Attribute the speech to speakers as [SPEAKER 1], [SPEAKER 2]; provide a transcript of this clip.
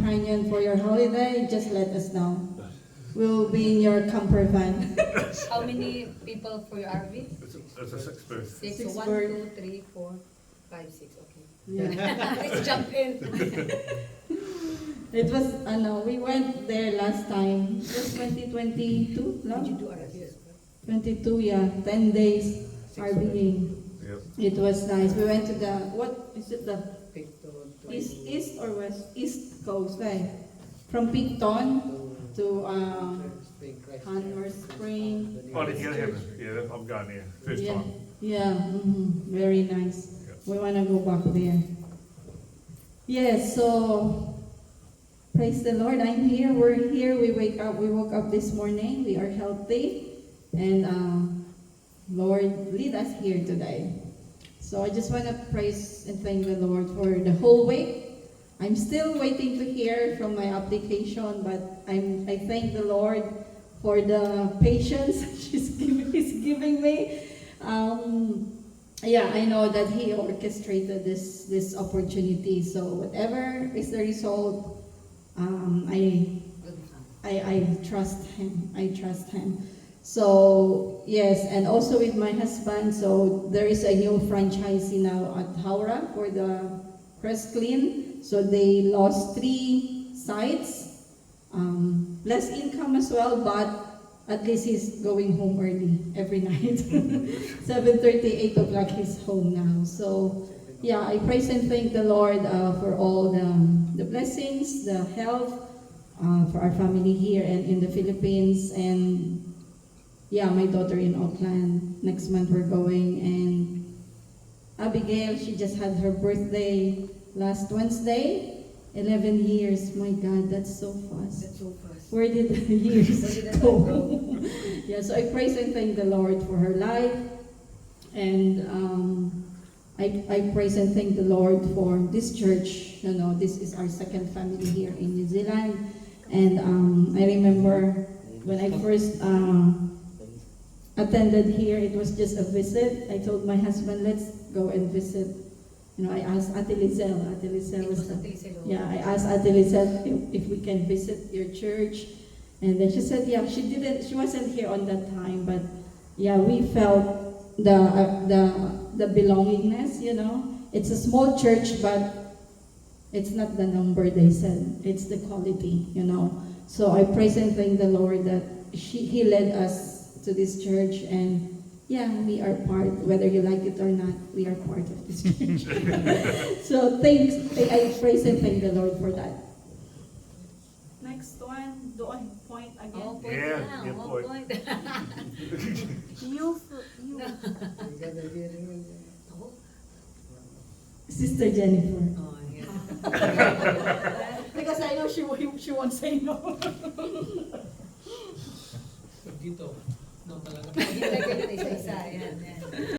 [SPEAKER 1] companion for your holiday, just let us know. We'll be in your camper van.
[SPEAKER 2] How many people for your RV?
[SPEAKER 3] It's a six-bird.
[SPEAKER 2] Six.
[SPEAKER 1] Six
[SPEAKER 2] So 1,
[SPEAKER 1] bird.
[SPEAKER 2] 2, 3, 4, 5, 6. Okay.
[SPEAKER 1] Yeah.
[SPEAKER 2] Let's jump in.
[SPEAKER 1] It was, we went there last time. It was 2022, no?
[SPEAKER 2] Did you do RV as well?
[SPEAKER 1] 22, yeah. 10 days RVing.
[SPEAKER 3] Yep.
[SPEAKER 1] It was nice. We went to the, what is it, the
[SPEAKER 2] Picton,
[SPEAKER 1] east or west? East coast, right? From Picton to Hanmer Spring.
[SPEAKER 3] Oh, did you get him? Yeah, I'm going there. First
[SPEAKER 1] Yeah,
[SPEAKER 3] time.
[SPEAKER 1] yeah, very nice.
[SPEAKER 3] Yeah.
[SPEAKER 1] We want to go back there. Yes, so praise the Lord. I'm here. We're here. We woke up this morning. We are healthy, and Lord, lead us here today. So I just want to praise and thank the Lord for the whole week. I'm still waiting to hear from my application, but I thank the Lord for the patience He's giving me. Yeah, I know that He orchestrated this opportunity. So whatever is the result, I trust Him. I trust Him. So yes, and also with my husband. So there is a new franchisee now at Haura for the Press Clean. So they lost 3 sites, less income as well, but at least he's going home early every night. 7:30, 8 o'clock, he's home now. So yeah, I praise and thank the Lord for all the blessings, the health for our family here and in the Philippines. And yeah, my daughter in Auckland. Next month we're going. And Abigail, she just had her birthday last Wednesday. 11 years. My God, that's so fast.
[SPEAKER 2] That's so fast.
[SPEAKER 1] Where did the years go? Yeah, so I praise and thank the Lord for her life. And I praise and thank the Lord for this church. You know, this is our second family here in New Zealand. And I remember when I first attended here, it was just a visit. I told my husband, let's go and visit. You know, I asked Ate Lizelle. Ate Lizelle was the, yeah, I asked Ate Lizelle if we can visit your church. And then she said, yeah, she wasn't here on that time, but yeah, we felt the belongingness, you know. It's a small church, but it's not the number they said, it's the quality, you know. So I praise and thank the Lord that He led us to this church, and yeah, we are part, whether you like it or not, we are part of this church. So thanks, I praise and thank the Lord for that. Next one, do I point again?
[SPEAKER 2] Oh, point
[SPEAKER 3] Yeah,
[SPEAKER 2] now.
[SPEAKER 3] yeah,
[SPEAKER 2] Oh,
[SPEAKER 3] point.
[SPEAKER 2] point.
[SPEAKER 1] You.
[SPEAKER 2] Oh,
[SPEAKER 1] Sister Jennifer.
[SPEAKER 2] oh, yeah.
[SPEAKER 1] Because I know she won't say no.